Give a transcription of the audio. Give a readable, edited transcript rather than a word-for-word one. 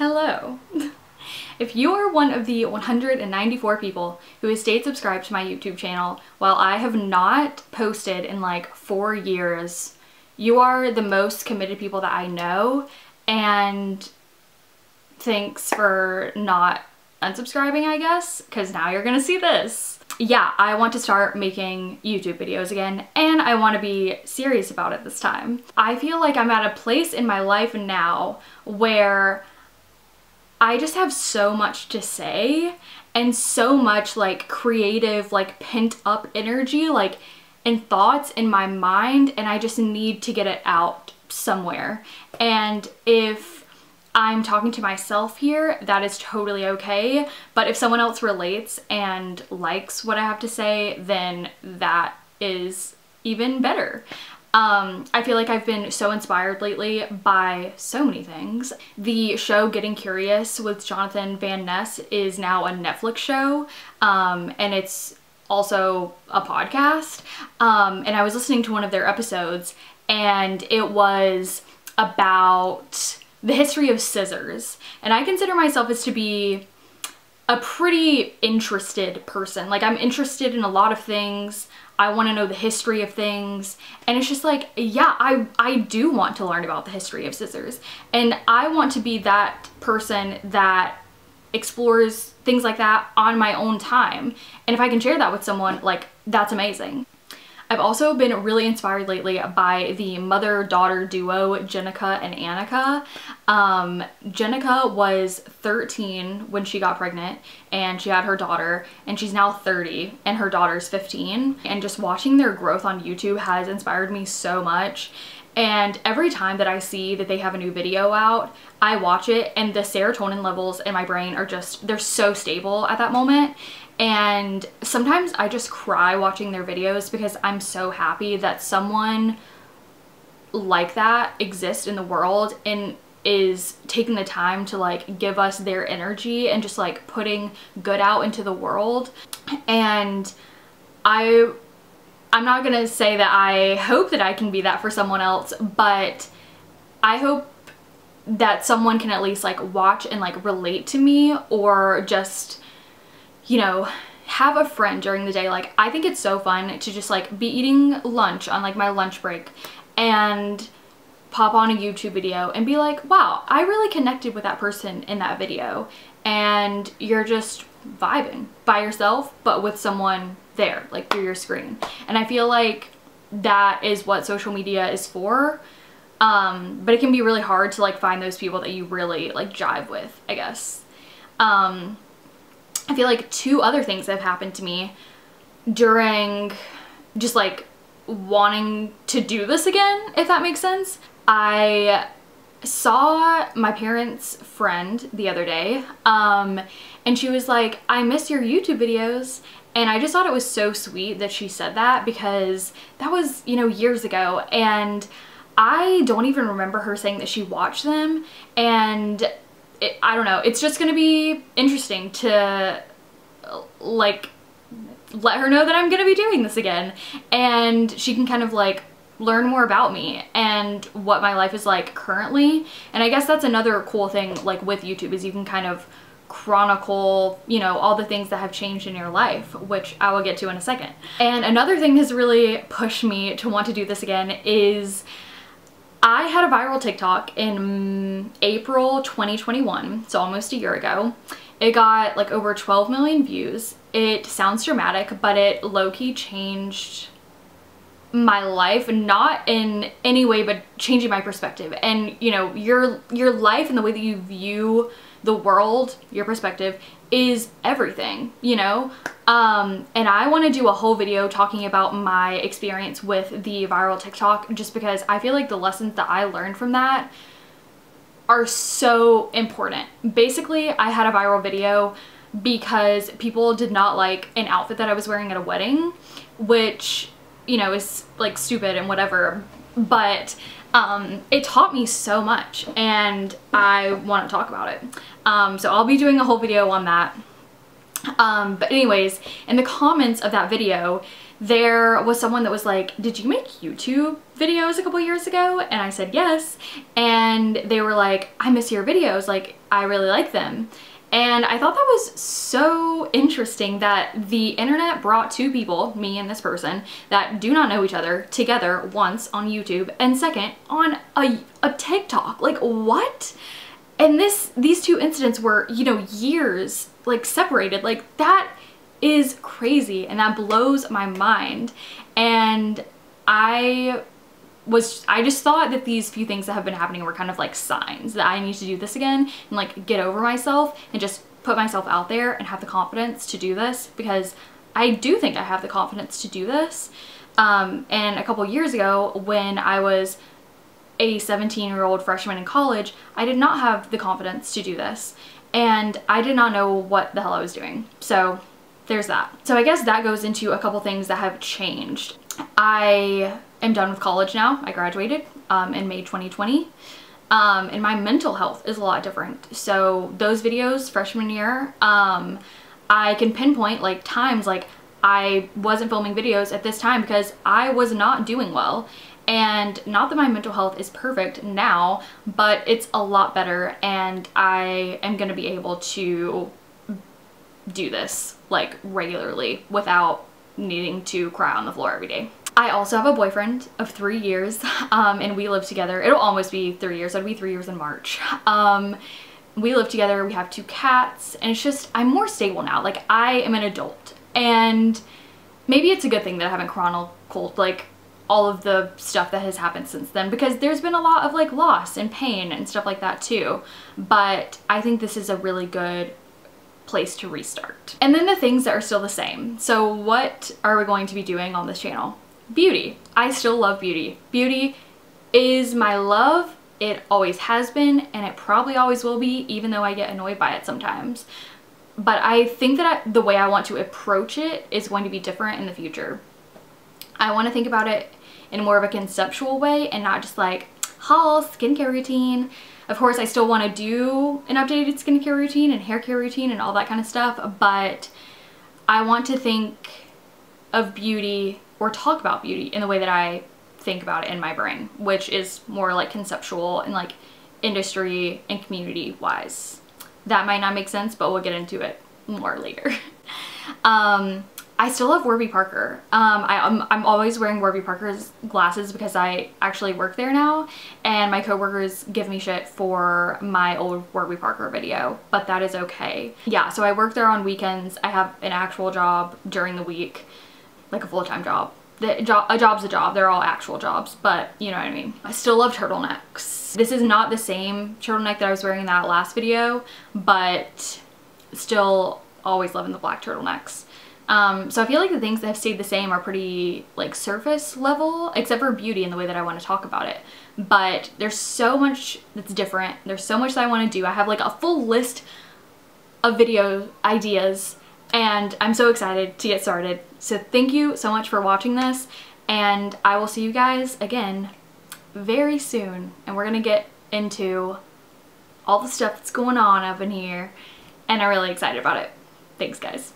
Hello. If you are one of the 194 people who has stayed subscribed to my YouTube channel while I have not posted in like 4 years, you are the most committed people that I know, and thanks for not unsubscribing, I guess, because now you're gonna see this. Yeah, I want to start making YouTube videos again, and I want to be serious about it this time. I feel like I'm at a place in my life now where I just have so much to say and so much like creative, like pent up energy, like and thoughts in my mind, and I just need to get it out somewhere. And if I'm talking to myself here, that is totally okay. But if someone else relates and likes what I have to say, then that is even better. I feel like I've been so inspired lately by so many things. The show Getting Curious with Jonathan Van Ness is now a Netflix show, and it's also a podcast. And I was listening to one of their episodes, and it was about the history of scissors. And I consider myself as to be a pretty interested person. Like, I'm interested in a lot of things. I want to know the history of things, and it's just like, yeah, I do want to learn about the history of scissors, and I want to be that person that explores things like that on my own time, and if I can share that with someone, like, that's amazing. I've also been really inspired lately by the mother-daughter duo Jenica and Annika. Jenica was 13 when she got pregnant and she had her daughter, and she's now 30 and her daughter's 15. And just watching their growth on YouTube has inspired me so much. And every time that I see that they have a new video out, I watch it, and the serotonin levels in my brain are just, they're so stable at that moment. And sometimes I just cry watching their videos because I'm so happy that someone like that exists in the world and is taking the time to like give us their energy and just like putting good out into the world. And I'm not gonna say that I hope that I can be that for someone else, but I hope that someone can at least like watch and like relate to me, or just, you know, have a friend during the day. Like, I think it's so fun to just like be eating lunch on like my lunch break and pop on a YouTube video and be like, wow, I really connected with that person in that video. And you're just vibing by yourself, but with someone there, like through your screen. And I feel like that is what social media is for. But it can be really hard to like find those people that you really like jive with, I guess. I feel like 2 other things that have happened to me during just like wanting to do this again, if that makes sense. I saw my parents' friend the other day, and she was like, I miss your YouTube videos. And I just thought it was so sweet that she said that, because that was, you know, years ago, and I don't even remember her saying that she watched them. And I don't know, it's just gonna be interesting to like let her know that I'm gonna be doing this again, and she can kind of like learn more about me and what my life is like currently. And I guess that's another cool thing like with YouTube, is you can kind of chronicle, you know, all the things that have changed in your life, which I will get to in a second. And another thing that's really pushed me to want to do this again is I had a viral TikTok in April 2021, so almost a year ago. It got like over 12 million views. It sounds dramatic, but it low-key changed my life, not in any way, but changing my perspective. And you know, your life and the way that you view the world, your perspective, is everything, you know? And I want to do a whole video talking about my experience with the viral TikTok, just because I feel like the lessons that I learned from that are so important. Basically, I had a viral video because people did not like an outfit that I was wearing at a wedding, which, you know, is like stupid and whatever, but it taught me so much, and I want to talk about it. So I'll be doing a whole video on that. But anyways, in the comments of that video, there was someone that was like, did you make YouTube videos a couple years ago? And I said yes. And they were like, I miss your videos, like I really like them. And I thought that was so interesting that the internet brought two people, me and this person, that do not know each other together, once on YouTube and second on a TikTok. Like, what? And these two incidents were, you know, years like separated. Like, that is crazy and that blows my mind. And I just thought that these few things that have been happening were kind of like signs that I need to do this again and like get over myself and just put myself out there and have the confidence to do this, because I do think I have the confidence to do this. And a couple years ago, when I was a 17-year-old freshman in college, I did not have the confidence to do this, and I did not know what the hell I was doing. So there's that. So I guess that goes into a couple things that have changed. I am done with college now. I graduated in May 2020. And my mental health is a lot different. So those videos freshman year, I can pinpoint like times like I wasn't filming videos at this time because I was not doing well. And not that my mental health is perfect now, but it's a lot better, and I am gonna be able to do this like regularly without needing to cry on the floor every day. I also have a boyfriend of 3 years, and we live together. It'll almost be 3 years. It'll be 3 years in March. We live together. We have 2 cats, and it's just, I'm more stable now. Like, I am an adult, and maybe it's a good thing that I haven't chronicled like all of the stuff that has happened since then, because there's been a lot of like loss and pain and stuff like that too. But I think this is a really good place to restart. And then the things that are still the same. So what are we going to be doing on this channel? Beauty. I still love beauty. Beauty is my love. It always has been, and it probably always will be, even though I get annoyed by it sometimes. But I think that the way I want to approach it is going to be different in the future. I want to think about it in more of a conceptual way and not just like haul, skincare routine. Of course, I still want to do an updated skincare routine and hair care routine and all that kind of stuff, but I want to think of beauty or talk about beauty in the way that I think about it in my brain, which is more like conceptual and like industry and community wise. That might not make sense, but we'll get into it more later. I still love Warby Parker. I'm always wearing Warby Parker's glasses because I actually work there now, and my coworkers give me shit for my old Warby Parker video, but that is okay. Yeah, so I work there on weekends. I have an actual job during the week, like a full-time job. A job's a job. They're all actual jobs, but you know what I mean. I still love turtlenecks. This is not the same turtleneck that I was wearing in that last video, but still always loving the black turtlenecks. So I feel like the things that have stayed the same are pretty like surface level, except for beauty and the way that I want to talk about it. But there's so much that's different. There's so much that I want to do. I have like a full list of video ideas, and I'm so excited to get started. So thank you so much for watching this, and I will see you guys again very soon. And we're gonna get into all the stuff that's going on up in here, and I'm really excited about it. Thanks, guys.